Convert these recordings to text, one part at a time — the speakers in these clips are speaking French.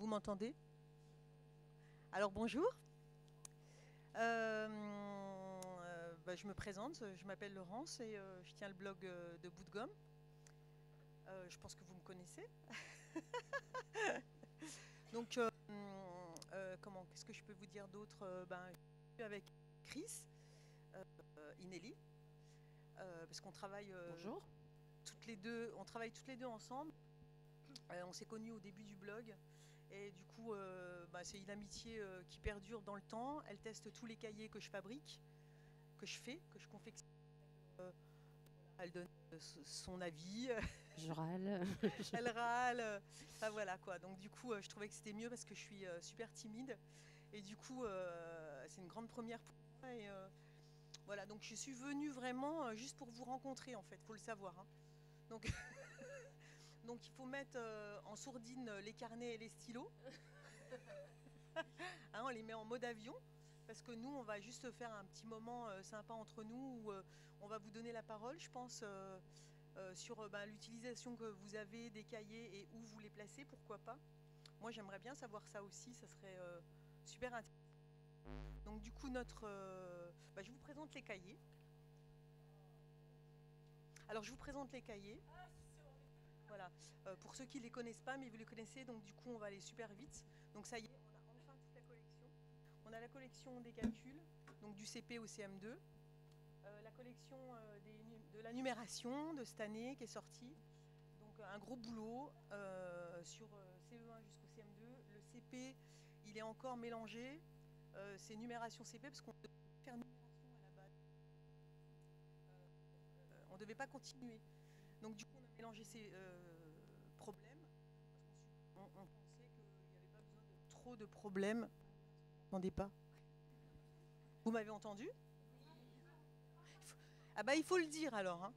m'entendez? Alors bonjour. Je me présente, je m'appelle Laurence et je tiens le blog de Bout de Gomme. Je pense que vous me connaissez. Donc, qu'est-ce que je peux vous dire d'autre? Je suis avec Chris, Inelli, parce qu'on travaille Bonjour. on travaille toutes les deux ensemble. On s'est connus au début du blog. Et du coup, c'est une amitié qui perdure dans le temps. Elle teste tous les cahiers que je fabrique, que je confectionne. Elle donne son avis. Je râle. Elle râle. Enfin voilà quoi. Donc du coup, je trouvais que c'était mieux parce que je suis super timide. Et du coup, c'est une grande première pour moi. Et voilà, donc je suis venue vraiment juste pour vous rencontrer en fait. Faut le savoir, hein. Donc, donc il faut mettre en sourdine les carnets et les stylos. Hein, on les met en mode avion parce que nous, on va juste faire un petit moment sympa entre nous où on va vous donner la parole, je pense, sur l'utilisation que vous avez des cahiers et où vous les placez, pourquoi pas. Moi, j'aimerais bien savoir ça aussi, ça serait super intéressant. Donc du coup, je vous présente les cahiers. Alors, je vous présente les cahiers. Voilà, pour ceux qui ne les connaissent pas, mais vous les connaissez, donc du coup, on va aller super vite. Donc ça y est, on a enfin toute la collection. On a la collection des calculs, donc du CP au CM2, la collection de la numération de cette année qui est sortie. Donc un gros boulot sur CE1 jusqu'au CM2. Le CP, il est encore mélangé. C'est numération CP parce qu'on devait faire numération à la base. On ne devait pas continuer. Donc du coup, on a mélangé ces problèmes parce qu'on pensait qu'il n'y avait pas besoin de trop de problèmes. Vous n'entendez pas? Vous m'avez entendu? Ah bah il faut le dire alors, hein.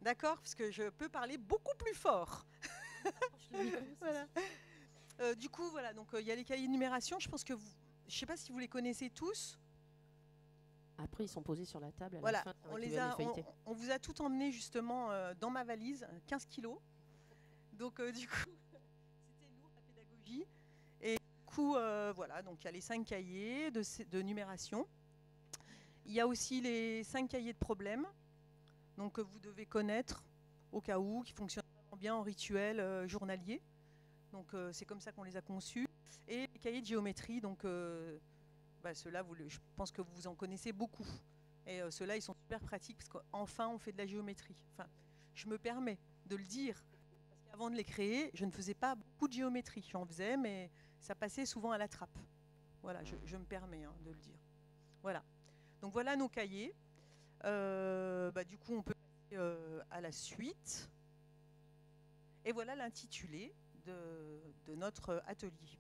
D'accord? Parce que je peux parler beaucoup plus fort. Voilà. Du coup, voilà, donc il y a les cahiers de numération. Je pense que vous, je ne sais pas si vous les connaissez tous. Après, ils sont posés sur la table à la Voilà, fin. on vous a tout emmené justement dans ma valise, 15 kilos. Donc du coup, c'était lourd la pédagogie. Et du coup, voilà, donc il y a les 5 cahiers de numération. Il y a aussi les 5 cahiers de problèmes, donc que vous devez connaître au cas où, qui fonctionnent vraiment bien en rituel journalier. Donc c'est comme ça qu'on les a conçus. Et les cahiers de géométrie, donc ceux-là, je pense que vous en connaissez beaucoup. Et ceux-là, ils sont super pratiques parce qu'enfin, on fait de la géométrie. Enfin, je me permets de le dire. Parce qu'avant de les créer, je ne faisais pas beaucoup de géométrie. J'en faisais, mais ça passait souvent à la trappe. Voilà, je me permets de le dire. Voilà. Donc voilà nos cahiers. Du coup, on peut passer à la suite. Et voilà l'intitulé de notre atelier.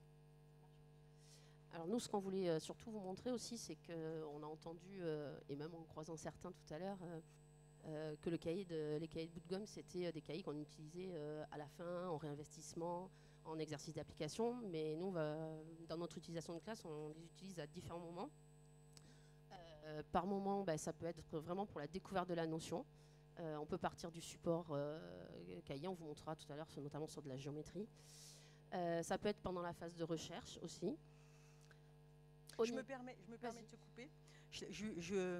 Alors nous, ce qu'on voulait surtout vous montrer aussi, c'est qu'on a entendu, et même en croisant certains tout à l'heure, que les cahiers de Bout de Gomme, c'était des cahiers qu'on utilisait à la fin, en réinvestissement, en exercice d'application. Mais nous, dans notre utilisation de classe, on les utilise à différents moments. Par moment, ça peut être vraiment pour la découverte de la notion. On peut partir du support cahier, on vous montrera tout à l'heure, notamment sur de la géométrie. Ça peut être pendant la phase de recherche aussi. Je me permets de te couper. Je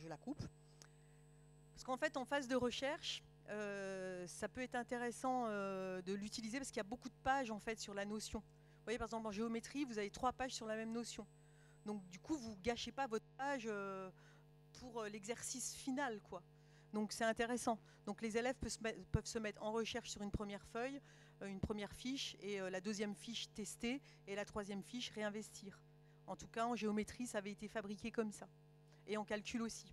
la coupe. Parce qu'en fait, en phase de recherche, ça peut être intéressant de l'utiliser parce qu'il y a beaucoup de pages en fait sur la notion. Vous voyez, par exemple, en géométrie, vous avez 3 pages sur la même notion. Donc, du coup, vous ne gâchez pas votre page pour l'exercice final, quoi. Donc, c'est intéressant. Donc, les élèves peuvent se mettre en recherche sur une première feuille, une première fiche, et la deuxième fiche tester, et la troisième fiche réinvestir. En tout cas, en géométrie, ça avait été fabriqué comme ça. Et en calcul aussi.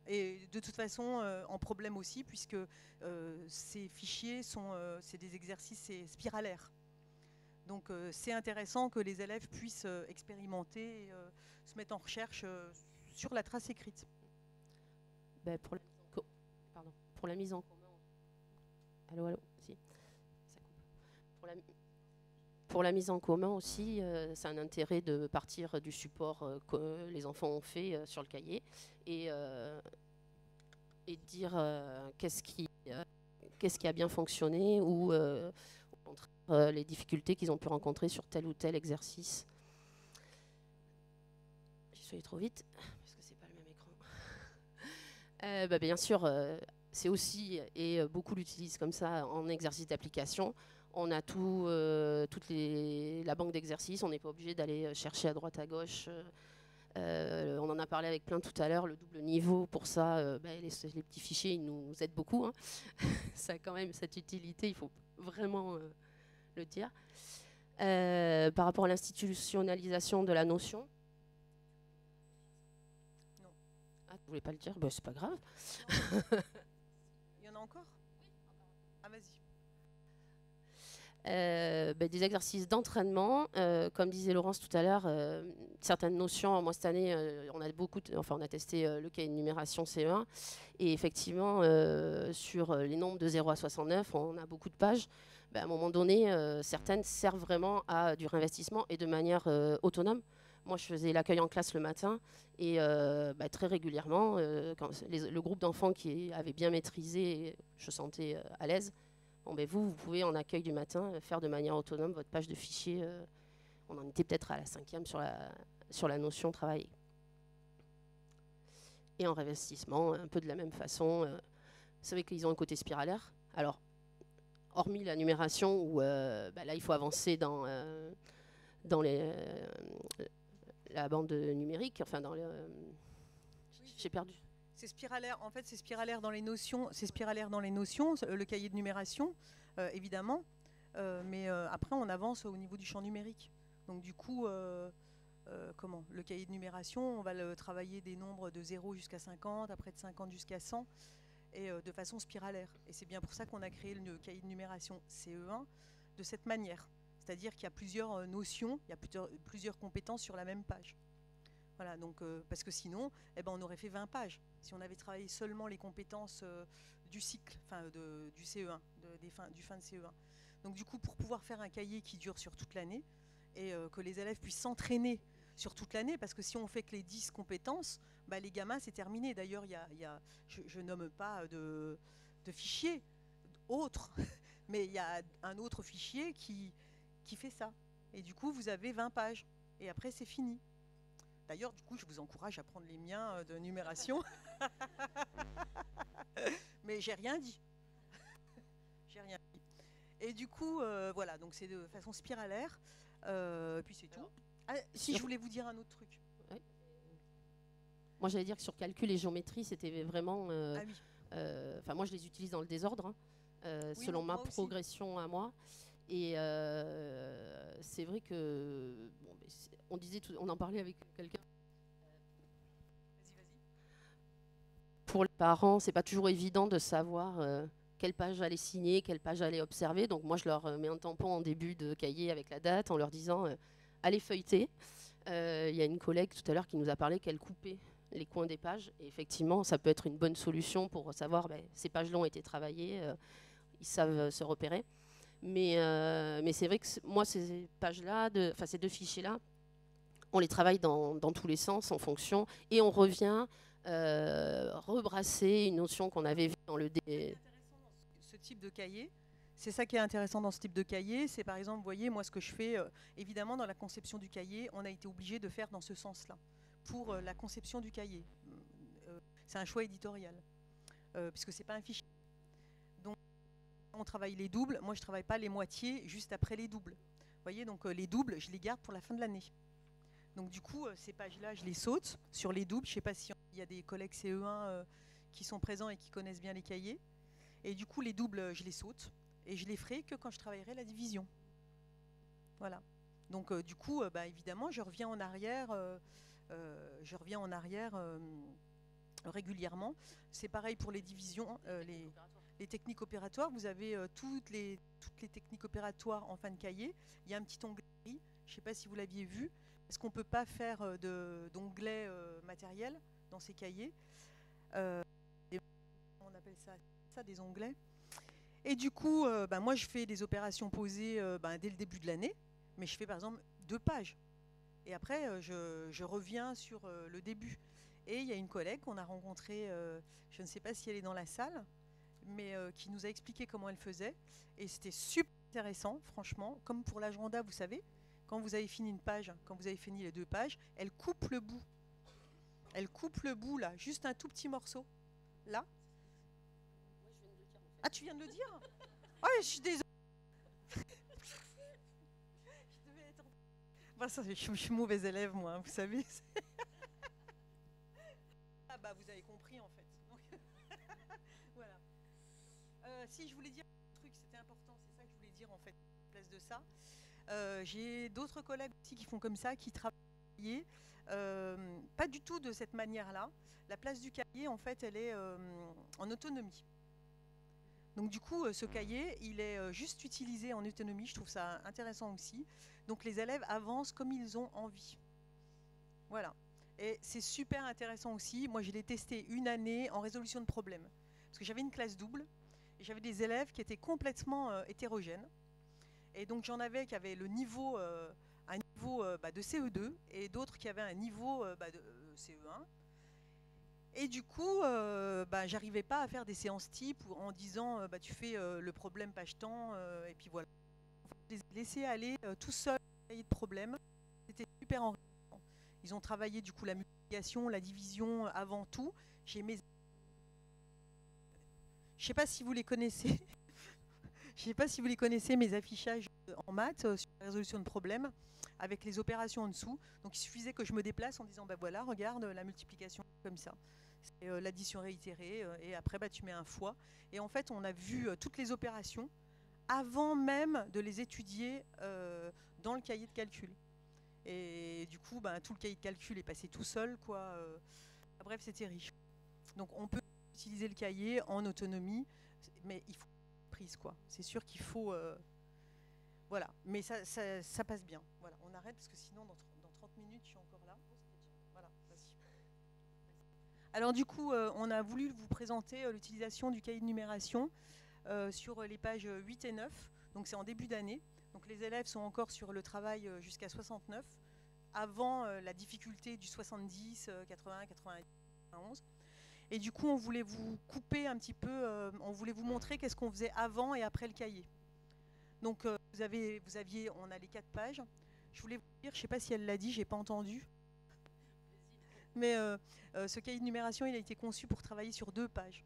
Et de toute façon, en problème aussi, puisque ces fichiers c'est des exercices spiralaires. Donc c'est intéressant que les élèves puissent expérimenter et se mettre en recherche sur la trace écrite. Pour la mise en commun. Allô, si. Ça coupe. Pour la mise en commun aussi, c'est un intérêt de partir du support que les enfants ont fait sur le cahier et dire qu'est-ce qui a bien fonctionné ou au contraire les difficultés qu'ils ont pu rencontrer sur tel ou tel exercice. Je suis allée trop vite, parce que c'est pas le même écran. Bien sûr, c'est aussi, et beaucoup l'utilisent comme ça en exercice d'application. On a la banque d'exercices, on n'est pas obligé d'aller chercher à droite à gauche. On en a parlé avec plein tout à l'heure, le double niveau, pour ça, les petits fichiers, ils nous aident beaucoup. Hein. Ça a quand même cette utilité, il faut vraiment le dire. Par rapport à l'institutionnalisation de la notion. Non. Ah, vous voulez pas le dire? C'est pas grave. Il y en a encore? Ah, vas-y. Des exercices d'entraînement, comme disait Laurence tout à l'heure, certaines notions. Moi cette année, on a testé le cahier de numération CE1 et effectivement sur les nombres de 0 à 69, on a beaucoup de pages. À un moment donné, certaines servent vraiment à du réinvestissement et de manière autonome. Moi, je faisais l'accueil en classe le matin et très régulièrement, quand le groupe d'enfants qui avait bien maîtrisé, je sentais à l'aise. Vous pouvez en accueil du matin faire de manière autonome votre page de fichier. On en était peut-être à la 5e sur la notion travailler. Et en réinvestissement, un peu de la même façon. Vous savez qu'ils ont un côté spiralaire. Alors, hormis la numération où là, il faut avancer dans la bande numérique, enfin dans le... J'ai perdu. C'est spiralaire, en fait, c'est spiralaire dans les notions, le cahier de numération, évidemment, mais après on avance au niveau du champ numérique. Donc du coup, le cahier de numération, on va le travailler des nombres de 0 jusqu'à 50, après de 50 jusqu'à 100, et de façon spiralaire. Et c'est bien pour ça qu'on a créé le cahier de numération CE1 de cette manière. C'est-à-dire qu'il y a plusieurs notions, il y a plusieurs compétences sur la même page. Voilà, donc, parce que sinon, on aurait fait 20 pages. Si on avait travaillé seulement les compétences du cycle, du CE1, du fin de CE1. Donc du coup, pour pouvoir faire un cahier qui dure sur toute l'année, et que les élèves puissent s'entraîner sur toute l'année, parce que si on fait que les 10 compétences, les gamins, c'est terminé. D'ailleurs, je nomme pas de fichier autre, mais il y a un autre fichier qui fait ça. Et du coup, vous avez 20 pages. Et après, c'est fini. D'ailleurs, du coup, je vous encourage à prendre les miens de numération. Mais j'ai rien dit. J'ai rien dit. Et du coup, voilà, donc c'est de façon spiralaire. Puis c'est tout. Ah, si je voulais vous dire un autre truc. Ouais. Moi, j'allais dire que sur calcul et géométrie, c'était vraiment... moi, je les utilise dans le désordre, selon ma progression à moi. Et c'est vrai que on en parlait avec quelqu'un. Vas-y. Pour les parents, c'est pas toujours évident de savoir quelle page aller signer, quelle page aller observer. Donc moi, je leur mets un tampon en début de cahier avec la date en leur disant allez feuilleter. Il y a une collègue tout à l'heure qui nous a parlé qu'elle coupait les coins des pages. Et effectivement, ça peut être une bonne solution pour savoir ces pages-là ont été travaillées. Ils savent se repérer. Mais c'est vrai que moi, ces pages-là, ces deux fichiers-là, on les travaille dans tous les sens en fonction et on revient rebrasser une notion qu'on avait vue dans le dé. Ce type de cahier, c'est ça qui est intéressant dans ce type de cahier. C'est par exemple, vous voyez, moi ce que je fais, évidemment dans la conception du cahier, on a été obligé de faire dans ce sens-là. Pour la conception du cahier. C'est un choix éditorial, puisque c'est pas un fichier. Donc on travaille les doubles, moi je travaille pas les moitiés juste après les doubles. Vous voyez, donc les doubles, je les garde pour la fin de l'année. Donc du coup, ces pages-là, je les saute sur les doubles. Je ne sais pas s'il y a des collègues CE1 qui sont présents et qui connaissent bien les cahiers. Et du coup, les doubles, je les saute. Et je les ferai que quand je travaillerai la division. Voilà. Donc du coup, évidemment, je reviens en arrière, régulièrement. C'est pareil pour les divisions, les techniques opératoires. Vous avez toutes les techniques opératoires en fin de cahier. Il y a un petit onglet. Je ne sais pas si vous l'aviez vu. Parce qu'on ne peut pas faire d'onglet matériel dans ces cahiers. On appelle ça des onglets. Et du coup, moi, je fais des opérations posées dès le début de l'année. Mais je fais par exemple 2 pages. Et après, je reviens sur le début. Et il y a une collègue qu'on a rencontrée, je ne sais pas si elle est dans la salle, mais qui nous a expliqué comment elle faisait. Et c'était super intéressant, franchement. Comme pour l'agenda, vous savez, quand vous avez fini une page, quand vous avez fini les 2 pages, elle coupe le bout. Elle coupe le bout, là, juste un tout petit morceau. Là. Moi, je viens de le dire, en fait. Ah, tu viens de le dire? Ah, je suis désolée. Je devais être... Bah, ça, je suis mauvaise élève, moi, hein, vous savez. Ah bah, vous avez compris, en fait. Donc, voilà. Si, je voulais dire un truc, c'était important, c'est ça que je voulais dire, en fait, à la place de ça. J'ai d'autres collègues aussi qui font comme ça, qui travaillent pas du tout de cette manière-là. La place du cahier, en fait, elle est en autonomie. Donc du coup, ce cahier, il est juste utilisé en autonomie. Je trouve ça intéressant aussi. Donc les élèves avancent comme ils ont envie. Voilà. Et c'est super intéressant aussi. Moi, je l'ai testé une année en résolution de problèmes. Parce que j'avais une classe double et j'avais des élèves qui étaient complètement hétérogènes. Et donc j'en avais qui avaient le niveau, un niveau de CE2 et d'autres qui avaient un niveau de CE1. Et du coup, j'arrivais pas à faire des séances type en disant tu fais le problème page temps et puis voilà. Je les ai laissés aller tout seuls cahier de problèmes. C'était super enrichissant. Ils ont travaillé du coup la multiplication, la division avant tout. Je sais pas si vous les connaissez. Je sais pas si vous les connaissez, mes affichages en maths sur la résolution de problèmes avec les opérations en dessous. Donc il suffisait que je me déplace en disant voilà, regarde la multiplication comme ça. C'est l'addition réitérée et après tu mets un fois. Et en fait, on a vu toutes les opérations avant même de les étudier dans le cahier de calcul. Et du coup, tout le cahier de calcul est passé tout seul, quoi. Bref, c'était riche. Donc on peut utiliser le cahier en autonomie, mais il faut prise, quoi. C'est sûr qu'il faut... voilà, mais ça passe bien. Voilà, on arrête parce que sinon, dans 30 minutes, je suis encore là. Voilà, vas-y. Alors du coup, on a voulu vous présenter l'utilisation du cahier de numération sur les pages 8 et 9. Donc c'est en début d'année. Donc les élèves sont encore sur le travail jusqu'à 69, avant la difficulté du 70, 80, 90, 91. Et du coup, on voulait vous couper un petit peu, on voulait vous montrer qu'est-ce qu'on faisait avant et après le cahier. Donc on a les 4 pages. Je voulais vous dire, je ne sais pas si elle l'a dit, je n'ai pas entendu. Mais ce cahier de numération, il a été conçu pour travailler sur 2 pages.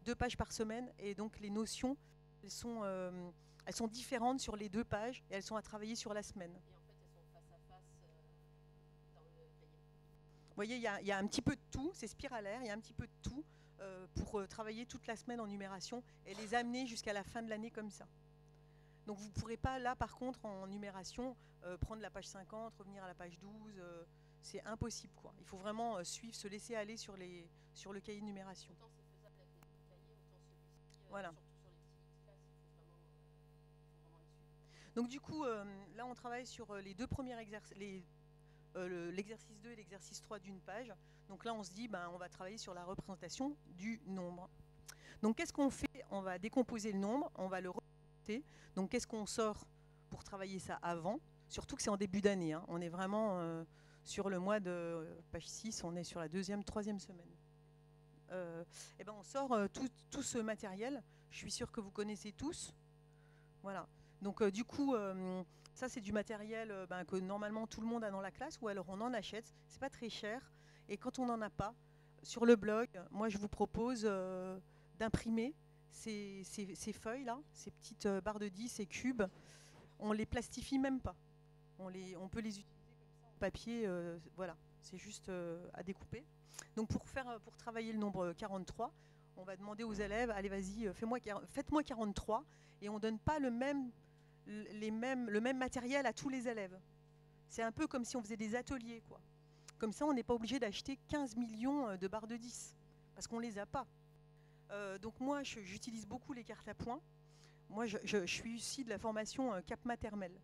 2 pages par semaine. Et donc les notions, elles sont différentes sur les 2 pages et elles sont à travailler sur la semaine. Et en fait, elles sont face à face dans le cahier. Vous voyez, il y a un petit peu de tout, c'est spiralaire, il y a un petit peu de tout pour travailler toute la semaine en numération et les amener jusqu'à la fin de l'année comme ça. Donc vous ne pourrez pas, là, par contre, en numération, prendre la page 50, revenir à la page 12. C'est impossible, quoi. Il faut vraiment suivre, se laisser aller sur le cahier de numération. Autant c'est faisable avec les deux cahiers, autant celui-ci, voilà. surtout sur les petits classes, il faut vraiment les suivre. Donc du coup, là, on travaille sur les 2 premiers exercices, l'exercice 2 et l'exercice 3 d'une page. Donc là, on se dit, on va travailler sur la représentation du nombre. Donc qu'est-ce qu'on fait? On va décomposer le nombre, on va le représenter. Donc qu'est-ce qu'on sort pour travailler ça avant? Surtout que c'est en début d'année. Hein. On est vraiment sur le mois de page 6, on est sur la 2e, 3e semaine. Et on sort tout ce matériel. Je suis sûre que vous connaissez tous. Voilà. Donc du coup, ça c'est du matériel que normalement tout le monde a dans la classe, ou alors on en achète. C'est pas très cher. Et quand on n'en a pas, sur le blog, moi je vous propose d'imprimer ces feuilles-là, ces petites barres de 10, ces cubes. On les plastifie même pas. On peut les utiliser comme ça en papier. Voilà, c'est juste à découper. Donc pour travailler le nombre 43, on va demander aux élèves, allez vas-y, faites-moi 43, et on ne donne pas le même matériel à tous les élèves. C'est un peu comme si on faisait des ateliers, quoi. Comme ça, on n'est pas obligé d'acheter 15 millions de barres de 10, parce qu'on ne les a pas. Donc moi, j'utilise beaucoup les cartes à points. Moi, je suis ici de la formation Cap Maternelle.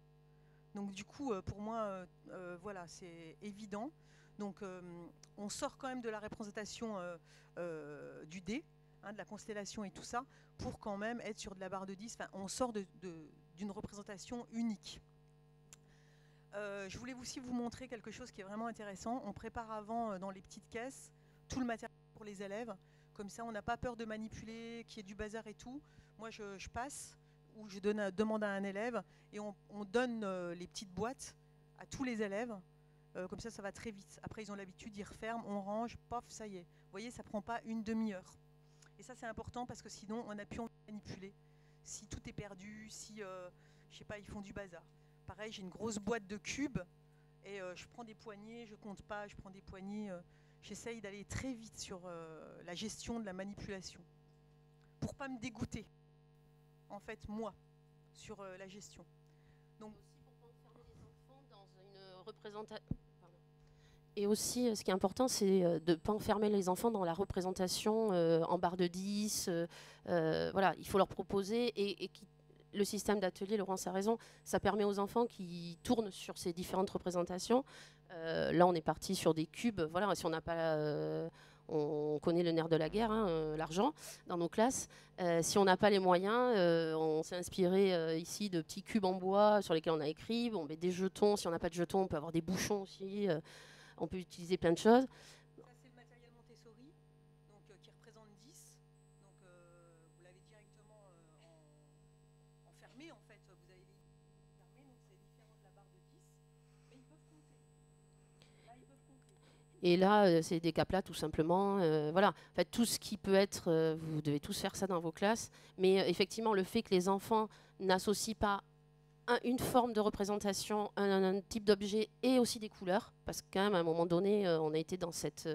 Donc du coup, pour moi, voilà, c'est évident. Donc on sort quand même de la représentation du dé, hein, de la constellation et tout ça, pour quand même être sur de la barre de 10. Enfin, on sort d'une représentation unique. Je voulais aussi vous montrer quelque chose qui est vraiment intéressant. On prépare avant, dans les petites caisses, tout le matériel pour les élèves. Comme ça, on n'a pas peur de manipuler, qu'il y ait du bazar et tout. Moi, je passe, où je demande à un élève et on donne les petites boîtes à tous les élèves. Comme ça va très vite. Après, ils ont l'habitude, ils referment, on range, paf, ça y est. Vous voyez, ça ne prend pas une demi-heure. Et ça, c'est important parce que sinon, on n'a plus envie de manipuler. Si tout est perdu, si, je sais pas, ils font du bazar. Pareil, j'ai une grosse boîte de cubes et je prends des poignées, je compte pas, je prends des poignées. J'essaye d'aller très vite sur la gestion de la manipulation pour pas me dégoûter, en fait, moi, sur la gestion. Donc, et aussi, ce qui est important, c'est de ne pas enfermer les enfants dans la représentation en barre de 10. Voilà, il faut leur proposer le système d'atelier, Laurence a raison, ça permet aux enfants qui tournent sur ces différentes représentations. Là, on est parti sur des cubes. Voilà, si on n'a pas, on connaît le nerf de la guerre, hein, l'argent, dans nos classes. Si on n'a pas les moyens, on s'est inspiré ici de petits cubes en bois sur lesquels on a écrit. Bon, mais des jetons. Si on n'a pas de jetons, on peut avoir des bouchons aussi. On peut utiliser plein de choses. Ça, c'est le matériel Montessori, donc, qui représente 10. Donc, vous l'avez directement enfermé, en fait. Vous avez les fermés, donc c'est différent de la barre de 10. Mais ils peuvent compter. Là, ils peuvent compter. Et là, c'est des cas plats, tout simplement. Voilà. En fait, tout ce qui peut être, vous devez tous faire ça dans vos classes. Mais effectivement, le fait que les enfants n'associent pas une forme de représentation, un type d'objet et aussi des couleurs, parce qu'à un moment donné, on a été dans cette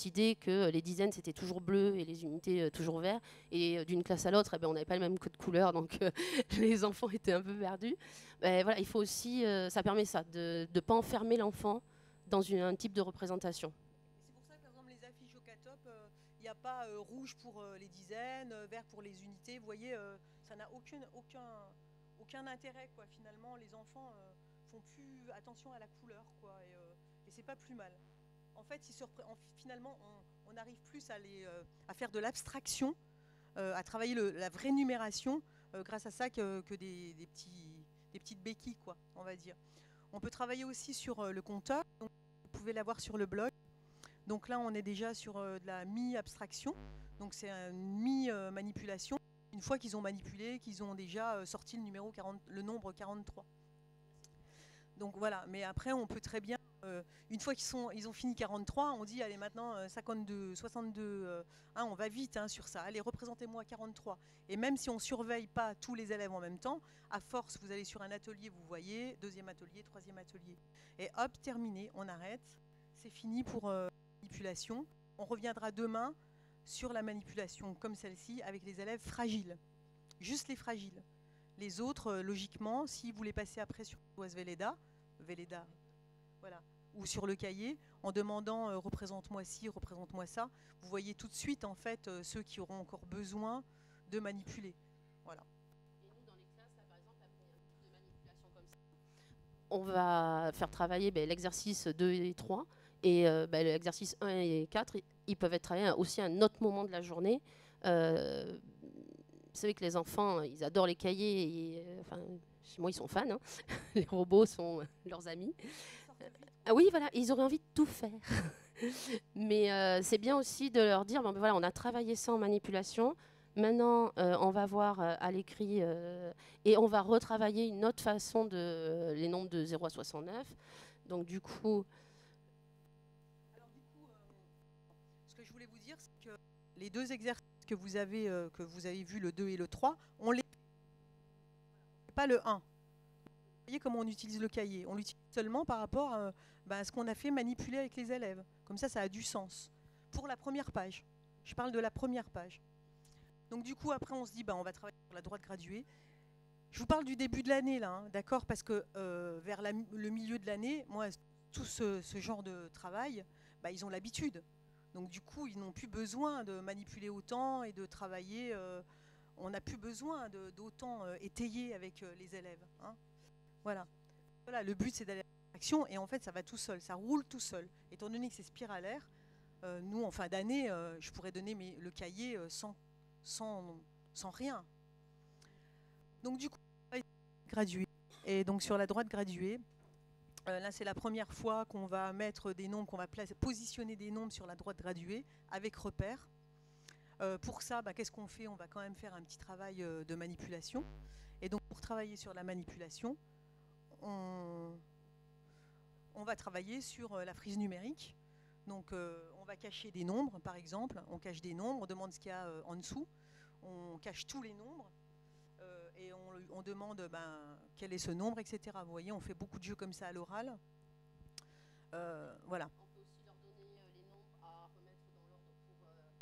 idée que les dizaines c'était toujours bleu et les unités toujours vert, et d'une classe à l'autre, on n'avait pas le même code couleur, donc les enfants étaient un peu perdus. Voilà, il faut aussi, ça permet ça, de ne pas enfermer l'enfant dans un type de représentation. C'est pour ça que par exemple les affiches au CATOP, il n'y a pas rouge pour les dizaines, vert pour les unités, vous voyez, ça n'a aucun intérêt, quoi. Finalement, les enfants font plus attention à la couleur, quoi, et c'est pas plus mal. En fait, finalement, on arrive plus à faire de l'abstraction, à travailler la vraie numération grâce à ça que des petites béquilles, quoi, on va dire. On peut travailler aussi sur le compteur, donc, vous pouvez l'avoir sur le blog. Donc là, on est déjà sur de la mi-abstraction, donc c'est une mi-manipulation. Une fois qu'ils ont manipulé, qu'ils ont déjà sorti le nombre 43. Donc voilà, mais après on peut très bien, une fois qu'ils ont fini 43, on dit allez maintenant 52, 62, on va vite sur ça, allez représentez-moi 43. Et même si on ne surveille pas tous les élèves en même temps, à force vous allez sur un atelier, vous voyez, deuxième atelier, troisième atelier. Et hop, terminé, on arrête, c'est fini pour manipulation. On reviendra demain sur la manipulation comme celle-ci avec les élèves fragiles, juste les fragiles. Les autres, logiquement, si vous les passez après sur Velleda, voilà, ou sur le cahier, en demandant représente-moi ci, représente-moi ça, vous voyez tout de suite en fait ceux qui auront encore besoin de manipuler. Voilà. Et nous, dans les classes, là, par exemple, après un type de manipulation comme ça, on va faire travailler l'exercice 2 et 3. Et l'exercice 1 et 4, ils peuvent être travaillés aussi à un autre moment de la journée. Vous savez que les enfants, ils adorent les cahiers. Et, chez moi, ils sont fans. Hein. Les robots sont leurs amis. Ah oui, voilà, ils auraient envie de tout faire. Mais c'est bien aussi de leur dire, voilà, on a travaillé ça en manipulation. Maintenant, on va voir à l'écrit et on va retravailler une autre façon les nombres de 0 à 69. Donc du coup... ce que je voulais vous dire, c'est que les deux exercices que vous avez vus, le 2 et le 3, on les pas le 1. Vous voyez comment on utilise le cahier. On l'utilise seulement par rapport à ce qu'on a fait manipuler avec les élèves. Comme ça a du sens. Pour la première page. Je parle de la première page. Donc du coup, après, on se dit, on va travailler sur la droite graduée. Je vous parle du début de l'année, là, d'accord, parce que vers le milieu de l'année, moi, tout ce genre de travail, ils ont l'habitude. Donc du coup, ils n'ont plus besoin de manipuler autant et de travailler. On n'a plus besoin d'autant étayer avec les élèves. Hein. Voilà. Voilà. Le but, c'est d'aller à l'action et en fait, ça va tout seul, ça roule tout seul. Étant donné que c'est spiralaire, nous, en fin d'année, je pourrais donner le cahier sans rien. Donc du coup, gradué. Et donc sur la droite graduée, là c'est la première fois qu'on va mettre des nombres, qu'on va positionner des nombres sur la droite graduée avec repère. Pour ça, qu'est-ce qu'on fait? On va quand même faire un petit travail de manipulation. Et donc, pour travailler sur la manipulation, on va travailler sur la frise numérique. Donc, on va cacher des nombres, par exemple. On cache des nombres, on demande ce qu'il y a en dessous. On cache tous les nombres. Et on demande quel est ce nombre, etc. Vous voyez, on fait beaucoup de jeux comme ça à l'oral. Voilà. On peut aussi leur donner les nombres à remettre dans l'ordre pour Château Vernel,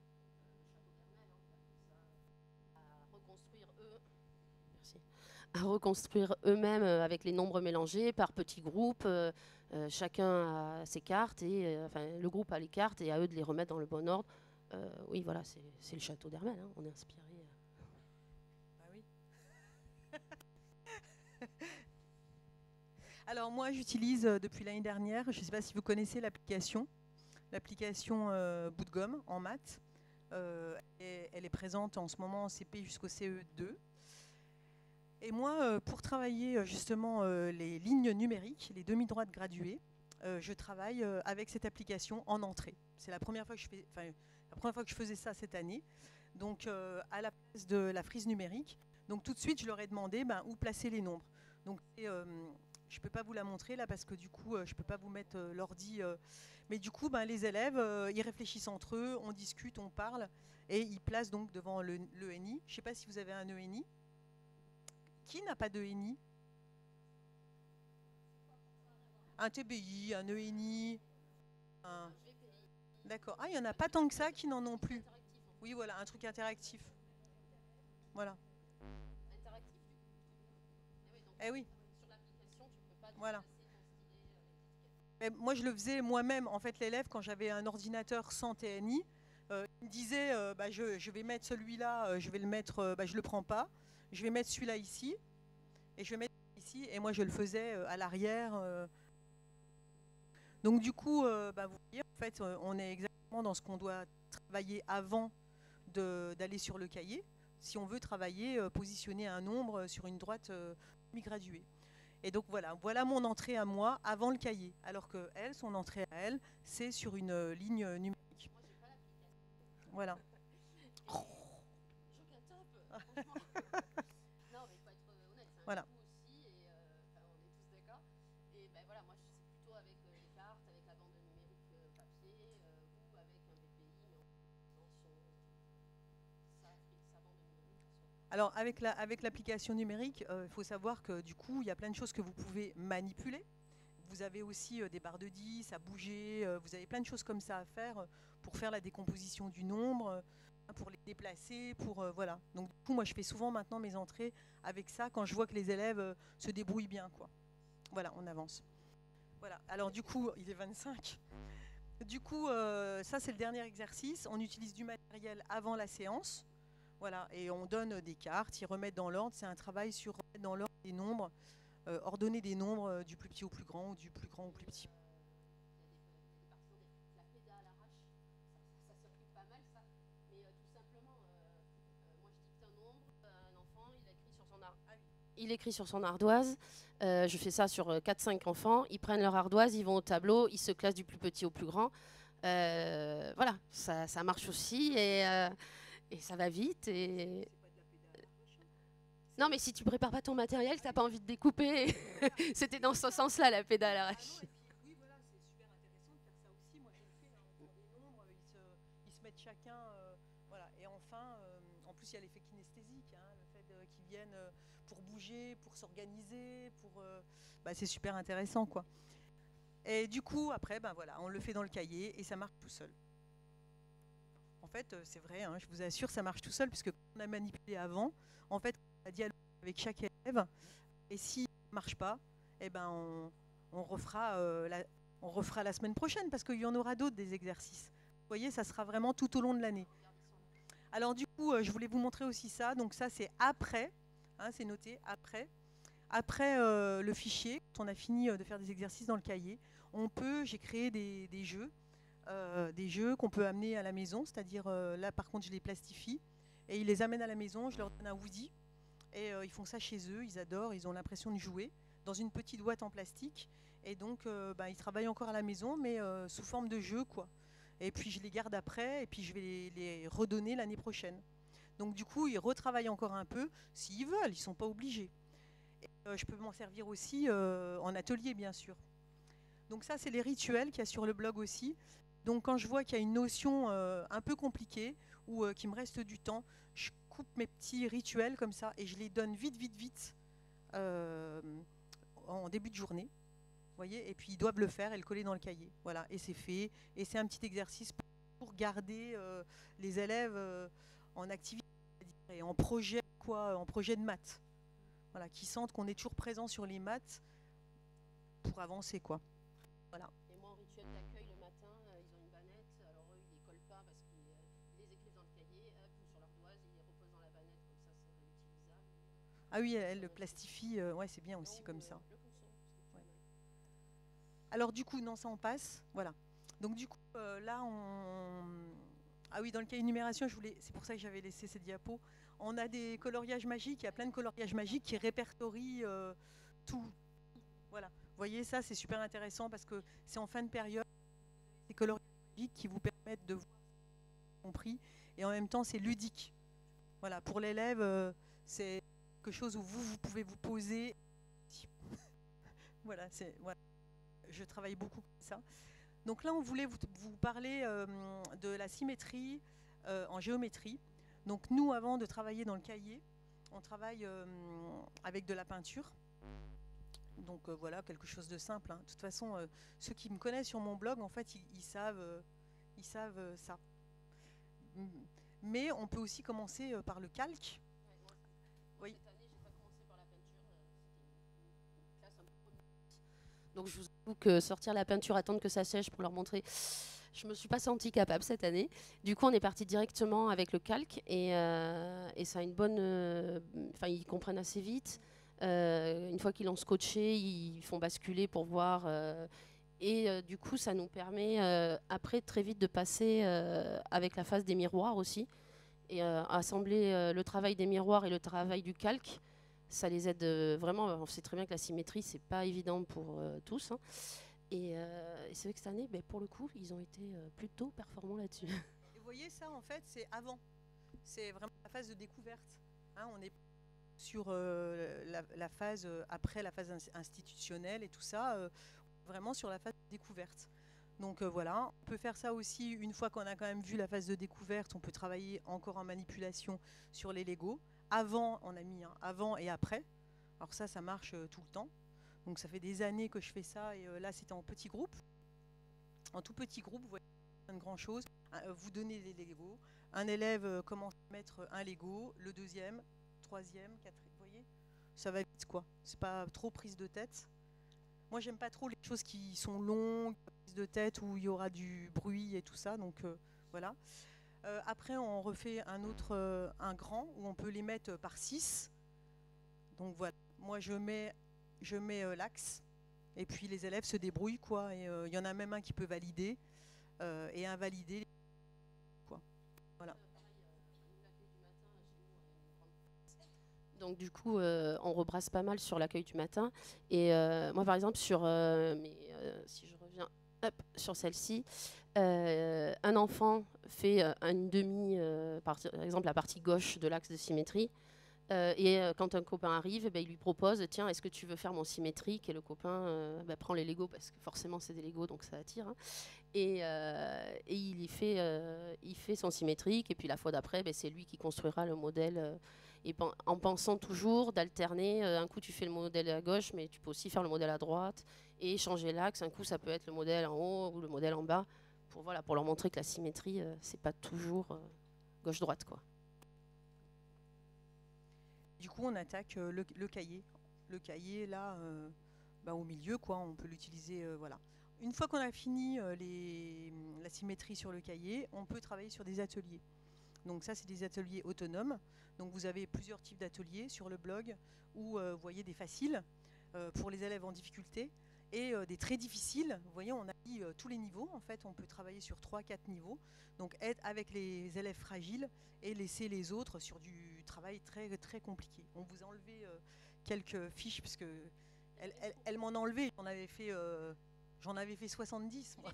à reconstruire eux-mêmes avec les nombres mélangés par petits groupes. Chacun a ses cartes et le groupe a les cartes et à eux de les remettre dans le bon ordre. Oui, voilà, c'est le Château d'Hermel. Hein, on est inspiré. Oui. Alors moi, j'utilise depuis l'année dernière, je ne sais pas si vous connaissez l'application Bootgum en maths. Elle est présente en ce moment en CP jusqu'au CE2. Et moi, pour travailler justement les lignes numériques, les demi-droites graduées, je travaille avec cette application en entrée. C'est la première fois que je faisais ça cette année. Donc à la place de la frise numérique. Donc tout de suite, je leur ai demandé où placer les nombres. Donc je ne peux pas vous la montrer là parce que du coup, je ne peux pas vous mettre l'ordi. Mais du coup, les élèves, ils réfléchissent entre eux, on discute, on parle, et ils placent donc devant l'ENI. Je ne sais pas si vous avez un ENI. Qui n'a pas d'ENI? Un TBI, un ENI, un... D'accord. Ah, il n'y en a pas tant que ça qui n'en ont plus. Oui, voilà, un truc interactif. Voilà. Interactif. Eh oui. Sur l'application, tu peux pas voilà. Mais moi, je le faisais moi-même. En fait, l'élève, quand j'avais un ordinateur sans TNI, il me disait je vais mettre celui-là, je vais le mettre, je le prends pas. Je vais mettre celui-là ici, et je vais mettre ici, et moi je le faisais à l'arrière. Donc du coup, vous voyez, en fait, on est exactement dans ce qu'on doit travailler avant d'aller sur le cahier, si on veut travailler, positionner un nombre sur une droite mi-graduée. Et donc voilà mon entrée à moi avant le cahier, alors que elle, son entrée à elle, c'est sur une ligne numérique. Moi, j'ai pas l'application. Voilà. Non, mais il faut être honnête, c'est un voilà. coût aussi, et on est tous d'accord. Et voilà, moi c'est plutôt avec les cartes, avec la bande numérique papier, ou avec un BPI, mais en sa bande numérique. Alors avec l'application numérique, il faut savoir que du coup, il y a plein de choses que vous pouvez manipuler. Vous avez aussi des barres de 10 à bouger, vous avez plein de choses comme ça à faire pour faire la décomposition du nombre, pour les déplacer, voilà. Donc du coup, moi je fais souvent maintenant mes entrées avec ça quand je vois que les élèves se débrouillent bien, quoi. Voilà, on avance. Voilà, alors du coup, il est 25. Du coup, ça c'est le dernier exercice. On utilise du matériel avant la séance. Voilà, et on donne des cartes, ils remettent dans l'ordre. C'est un travail sur remettre dans l'ordre des nombres, ordonner des nombres du plus petit au plus grand ou du plus grand au plus petit. La pédale arrache, ça circule pas mal ça, mais tout simplement, moi je dicte un nombre, un enfant, il écrit sur son ardoise, je fais ça sur 4-5 enfants, ils prennent leur ardoise, ils vont au tableau, ils se classent du plus petit au plus grand. Voilà, ça marche aussi et ça va vite. Et... Non, mais si tu prépares pas ton matériel, tu n'as pas envie de découper. C'était dans ce sens-là, la pédale arrache. Oui, voilà, c'est super intéressant de faire ça aussi. Moi, je le fais, on prend des nombres, ils se mettent chacun. Voilà. Et enfin, en plus, il y a l'effet kinesthésique, le fait qu'ils viennent pour bouger, pour s'organiser, c'est super intéressant, quoi. Et du coup, après, voilà, on le fait dans le cahier et ça marche tout seul. En fait, c'est vrai, je vous assure, ça marche tout seul, puisque on a manipulé avant, en fait, on a dialogué avec chaque élève, et s'il ne marche pas, on refera la semaine prochaine, parce qu'il y en aura d'autres des exercices. Vous voyez, ça sera vraiment tout au long de l'année. Alors du coup, je voulais vous montrer aussi ça. Donc ça, c'est après, c'est noté, après le fichier, quand on a fini de faire des exercices dans le cahier, j'ai créé des jeux qu'on peut amener à la maison, c'est-à-dire là par contre je les plastifie et ils les amènent à la maison, je leur donne un Woody et ils font ça chez eux, ils adorent, ils ont l'impression de jouer dans une petite boîte en plastique et donc ils travaillent encore à la maison mais sous forme de jeu, quoi. et puis je les garde après, et puis je vais les redonner l'année prochaine. Donc du coup, ils retravaillent encore un peu, s'ils veulent, ils ne sont pas obligés. Et, je peux m'en servir aussi en atelier, bien sûr. Donc ça, c'est les rituels qu'il y a sur le blog aussi. Donc quand je vois qu'il y a une notion un peu compliquée, ou qu'il me reste du temps, je coupe mes petits rituels comme ça, et je les donne vite, vite, vite, en début de journée. Voyez, et puis ils doivent le faire et le coller dans le cahier. Voilà, et c'est fait. Et c'est un petit exercice pour garder les élèves en activité et en projet, en projet de maths. Voilà, qui sentent qu'on est toujours présent sur les maths pour avancer, quoi. Voilà. Et moi, en rituel d'accueil le matin, ils ont une bannette. Alors eux, ils les collent pas parce qu'ils les écrivent dans le cahier, hop, sur leur doigt, ils les reposent dans la bannette, comme ça, c'est réutilisable. Ah oui, elle le plastifie. Ouais, c'est bien aussi comme ça. Le consent, ouais. Alors du coup, non, ça on passe. Voilà. Donc du coup, là, ah oui, dans le cahier de numération, c'est pour ça que j'avais laissé ces diapos. On a des coloriages magiques, il y a plein de coloriages magiques qui répertorient tout. Voilà. Vous voyez, ça, c'est super intéressant parce que c'est en fin de période. Ces coloriages magiques qui vous permettent de voir compris, et en même temps, c'est ludique. Voilà, pour l'élève, c'est quelque chose où vous pouvez vous poser. Voilà, voilà. Je travaille beaucoup comme ça. Donc là, on voulait vous parler de la symétrie en géométrie. Donc nous, avant de travailler dans le cahier, on travaille avec de la peinture. Donc voilà, quelque chose de simple. Hein. De toute façon, ceux qui me connaissent sur mon blog, en fait, ils savent ça. Mais on peut aussi commencer par le calque. Ouais, moi, oui. Cette année, j'ai pas commencé par la peinture. C'était une classe un peu. Donc je vous avoue que sortir la peinture, attendre que ça sèche pour leur montrer, je me suis pas sentie capable cette année. Du coup, on est parti directement avec le calque et ça a une bonne. Enfin, ils comprennent assez vite. Une fois qu'ils l'ont scotché, ils font basculer pour voir. Du coup, ça nous permet après très vite de passer avec la phase des miroirs aussi. Et assembler le travail des miroirs et le travail du calque, ça les aide vraiment. On sait très bien que la symétrie, c'est pas évident pour tous. Hein. Et c'est vrai que cette année, pour le coup, ils ont été plutôt performants là-dessus. Et vous voyez, ça, en fait, c'est avant. C'est vraiment la phase de découverte. Hein, on est sur la phase après la phase institutionnelle et tout ça, vraiment sur la phase de découverte. Donc voilà, on peut faire ça aussi une fois qu'on a quand même vu la phase de découverte, on peut travailler encore en manipulation sur les Lego. Avant, on a mis avant et après. Alors ça marche tout le temps. Donc ça fait des années que je fais ça et là c'était en petit groupe. En tout petit groupe, vous voyez, pas de grand chose. Vous donnez les Lego. Un élève commence à mettre un Lego, le deuxième, troisième, quatrième, vous voyez, ça va vite quoi. C'est pas trop prise de tête. Moi j'aime pas trop les choses qui sont longues, prise de tête où il y aura du bruit et tout ça. Donc voilà. Après on refait un grand où on peut les mettre par 6. Donc voilà. Moi je mets l'axe et puis les élèves se débrouillent quoi. Et il y en a même un qui peut valider et invalider. Quoi. Voilà. Donc du coup, on rebrasse pas mal sur l'accueil du matin. Et moi, par exemple, si je reviens sur celle-ci, un enfant fait une demi, par exemple la partie gauche de l'axe de symétrie. Quand un copain arrive, il lui propose, tiens, est-ce que tu veux faire mon symétrique? Et le copain prend les Legos, parce que forcément c'est des Legos, donc ça attire. Hein. Et il fait son symétrique, et puis la fois d'après, c'est lui qui construira le modèle. En pensant toujours d'alterner, un coup tu fais le modèle à gauche, mais tu peux aussi faire le modèle à droite, et changer l'axe. Un coup ça peut être le modèle en haut ou le modèle en bas, pour leur montrer que la symétrie, c'est pas toujours gauche-droite, quoi. Du coup, on attaque le cahier. Le cahier, là, au milieu, quoi, on peut l'utiliser, voilà. Une fois qu'on a fini la symétrie sur le cahier, on peut travailler sur des ateliers. Donc ça, c'est des ateliers autonomes. Donc vous avez plusieurs types d'ateliers sur le blog où vous voyez des faciles pour les élèves en difficulté et des très difficiles. Vous voyez, on a dit tous les niveaux. En fait, on peut travailler sur 3-4 niveaux. Donc être avec les élèves fragiles et laisser les autres sur du travail très, très compliqué. On vous a enlevé quelques fiches parce que elle m'en a enlevé. J'en avais fait 70. Moi.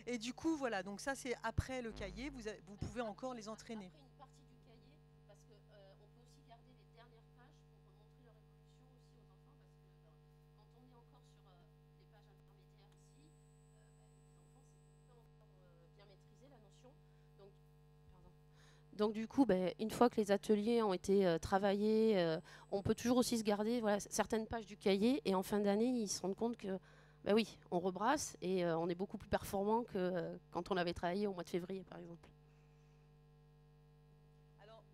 Et du coup, voilà, donc ça c'est après le cahier, vous pouvez encore les entraîner. Après une partie du cahier, parce que on peut aussi garder les dernières pages pour montrer leur évolution aussi aux enfants, parce que quand on est encore sur les pages intermédiaires ici, les enfants c'est pas encore bien maîtrisé la notion. Donc, pardon. Donc du coup, une fois que les ateliers ont été travaillés, on peut toujours aussi se garder voilà, certaines pages du cahier, et en fin d'année, ils se rendent compte que oui, on rebrasse et on est beaucoup plus performant que quand on avait travaillé au mois de février, par exemple. Alors,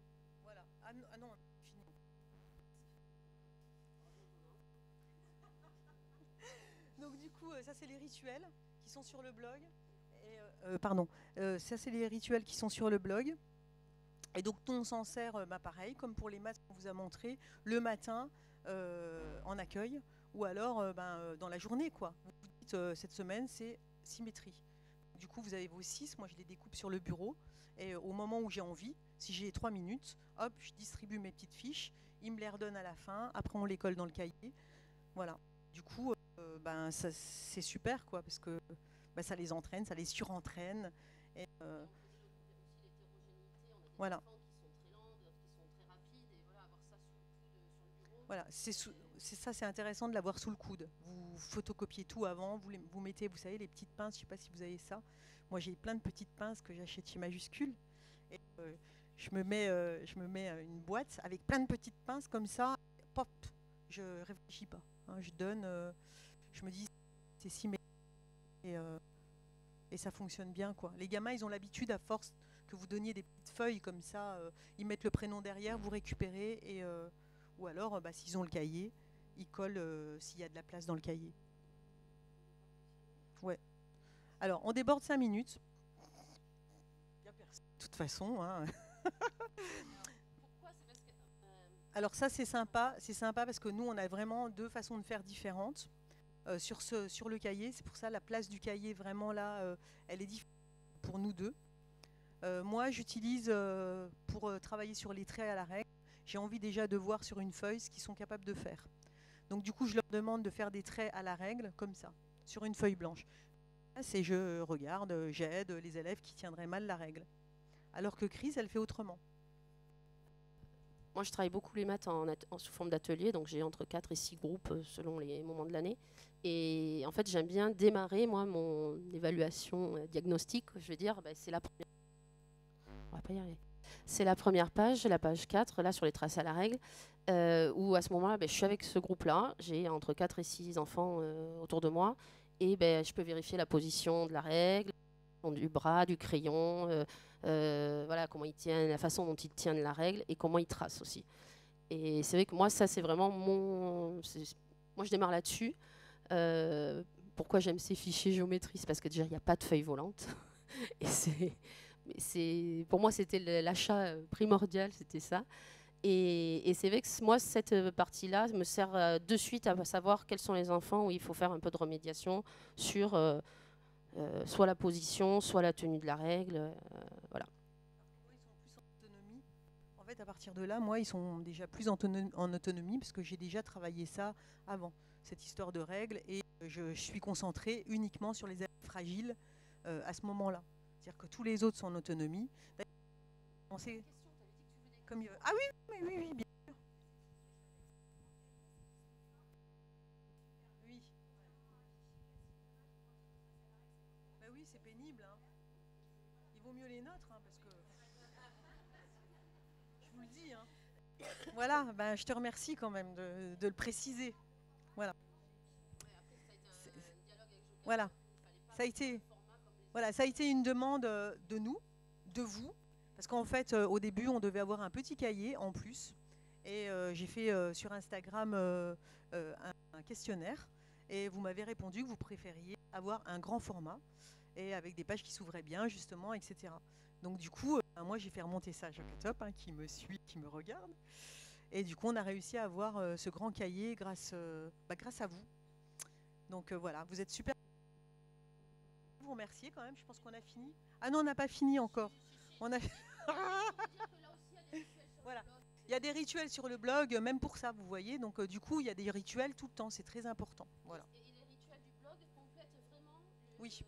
voilà. Ah non, fini. Donc du coup, ça c'est les rituels qui sont sur le blog. Et, pardon, ça c'est les rituels qui sont sur le blog. Et donc on s'en sert, pareil, comme pour les maths qu'on vous a montré, le matin en accueil, ou alors dans la journée, quoi. Vous dites cette semaine c'est symétrie. Du coup vous avez vos 6, moi je les découpe sur le bureau, et au moment où j'ai envie, si j'ai 3 minutes, hop, je distribue mes petites fiches, ils me les redonnent à la fin, après on les colle dans le cahier. Voilà. Du coup, c'est super, quoi, parce que ça les entraîne, ça les surentraîne. Et, voilà. Voilà, c'est intéressant de l'avoir sous le coude. Vous photocopiez tout avant, vous mettez, vous savez, les petites pinces, je ne sais pas si vous avez ça. Moi, j'ai plein de petites pinces que j'achète chez Majuscule. Et je me mets une boîte avec plein de petites pinces comme ça, pop, je réfléchis pas. Hein, je donne, je me dis, c'est si et ça fonctionne bien, quoi. Les gamins, ils ont l'habitude, à force que vous donniez des petites feuilles comme ça, ils mettent le prénom derrière, vous récupérez, et ou alors, s'ils ont le cahier, ils collent s'il y a de la place dans le cahier. Ouais. Alors, on déborde 5 minutes. Il n'y a personne, de toute façon. Hein. Alors ça, c'est sympa parce que nous, on a vraiment 2 façons de faire différentes. Sur le cahier, c'est pour ça la place du cahier, vraiment là, elle est différente pour nous 2. Moi, j'utilise pour travailler sur les traits à la règle, j'ai envie déjà de voir sur une feuille ce qu'ils sont capables de faire. Donc du coup, je leur demande de faire des traits à la règle, comme ça, sur une feuille blanche. C'est je regarde, j'aide les élèves qui tiendraient mal la règle. Alors que Chris, elle fait autrement. Moi, je travaille beaucoup les maths sous forme d'atelier, donc j'ai entre 4 et 6 groupes selon les moments de l'année. Et en fait, j'aime bien démarrer, moi, mon évaluation diagnostique. Je veux dire, c'est la première... On va pas y arriver. C'est la première page, la page 4, là, sur les traces à la règle, où à ce moment-là, je suis avec ce groupe-là. J'ai entre 4 et 6 enfants autour de moi. Et je peux vérifier la position de la règle, du bras, du crayon, voilà, comment ils tiennent, la façon dont ils tiennent la règle et comment ils tracent aussi. Et c'est vrai que moi, ça, c'est vraiment moi, je démarre là-dessus. Pourquoi j'aime ces fichiers géométrie? C'est parce que déjà, il n'y a pas de feuille volante. Et pour moi, c'était l'achat primordial, c'était ça. Et c'est vrai que moi, cette partie-là me sert de suite à savoir quels sont les enfants où il faut faire un peu de remédiation sur soit la position, soit la tenue de la règle. Voilà. Ils sont plus en autonomie. En fait, à partir de là, moi, ils sont déjà plus en autonomie parce que j'ai déjà travaillé ça avant, cette histoire de règles, et je suis concentrée uniquement sur les élèves fragiles à ce moment-là. C'est-à-dire que tous les autres sont en autonomie. Comme ah oui, oui, bien sûr. Oui. Bah oui, c'est pénible. Hein. Il vaut mieux les nôtres, hein, parce que je vous le dis. Hein. Voilà, je te remercie quand même de le préciser. Voilà. Voilà. Ça a été une demande de nous, de vous, parce qu'en fait, au début, on devait avoir un petit cahier en plus. Et j'ai fait sur Instagram un questionnaire. Et vous m'avez répondu que vous préfériez avoir un grand format, et avec des pages qui s'ouvraient bien, justement, etc. Donc du coup, moi, j'ai fait remonter ça à Jocatop, hein, qui me suit, qui me regarde. Et du coup, on a réussi à avoir ce grand cahier grâce à vous. Donc voilà, vous êtes super. Vous remercier quand même, je pense qu'on a fini. Ah non, on n'a pas fini encore. On a... Voilà. Il y a des rituels sur le blog, même pour ça, vous voyez. Donc du coup, il y a des rituels tout le temps, c'est très important. Voilà. Et les rituels du blog complètent vraiment oui.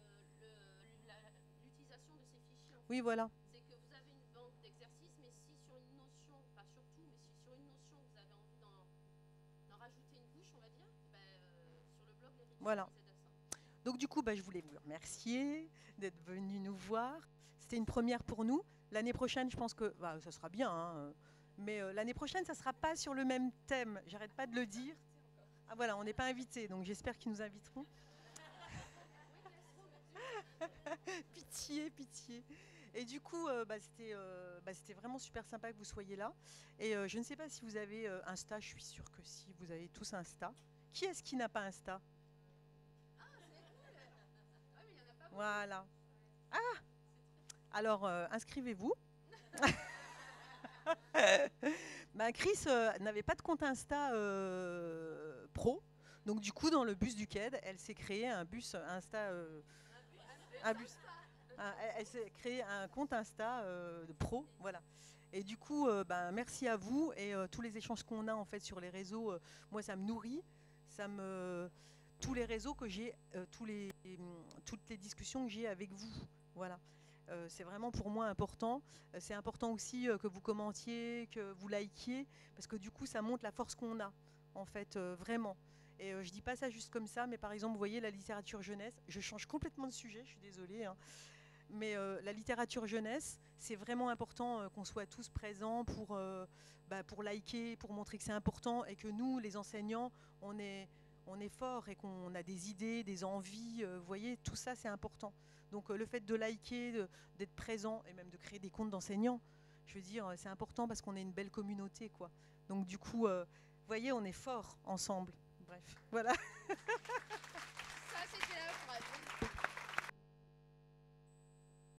Oui, voilà. C'est que vous avez une banque d'exercices, mais si sur une notion, pas sur tout, mais si sur une notion vous avez envie d'en rajouter une couche, on va dire, sur le blog, les rituels Voilà. vous aident à ça. Donc du coup, je voulais vous remercier d'être venu nous voir. C'était une première pour nous. L'année prochaine, je pense que ça sera bien, hein, mais l'année prochaine, ça ne sera pas sur le même thème. J'arrête pas de le dire. Ah voilà, on n'est pas invités, donc j'espère qu'ils nous inviteront. Pitié, pitié. Et du coup, c'était vraiment super sympa que vous soyez là. Et je ne sais pas si vous avez Insta, je suis sûre que si, vous avez tous Insta. Qui est-ce qui n'a pas Insta? Voilà. Ah, alors, inscrivez-vous. Chris n'avait pas de compte Insta pro. Donc du coup, dans le bus du KED, elle s'est créé un bus Insta. Elle s'est créé un compte Insta de pro, voilà. Et du coup, merci à vous et tous les échanges qu'on a en fait sur les réseaux, moi ça me nourrit, tous les réseaux que j'ai, toutes les discussions que j'ai avec vous, voilà. C'est vraiment pour moi important. C'est important aussi que vous commentiez, que vous likiez, parce que du coup ça montre la force qu'on a, en fait, vraiment. Et je dis pas ça juste comme ça, mais par exemple, vous voyez la littérature jeunesse, je change complètement de sujet, je suis désolée, hein. Mais la littérature jeunesse, c'est vraiment important qu'on soit tous présents pour liker, pour montrer que c'est important et que nous, les enseignants, on est forts et qu'on a des idées, des envies. Vous voyez, tout ça, c'est important. Donc le fait de liker, d'être présent et même de créer des comptes d'enseignants, je veux dire, c'est important parce qu'on est une belle communauté, quoi. Donc du coup, vous voyez, on est forts ensemble. Bref, voilà.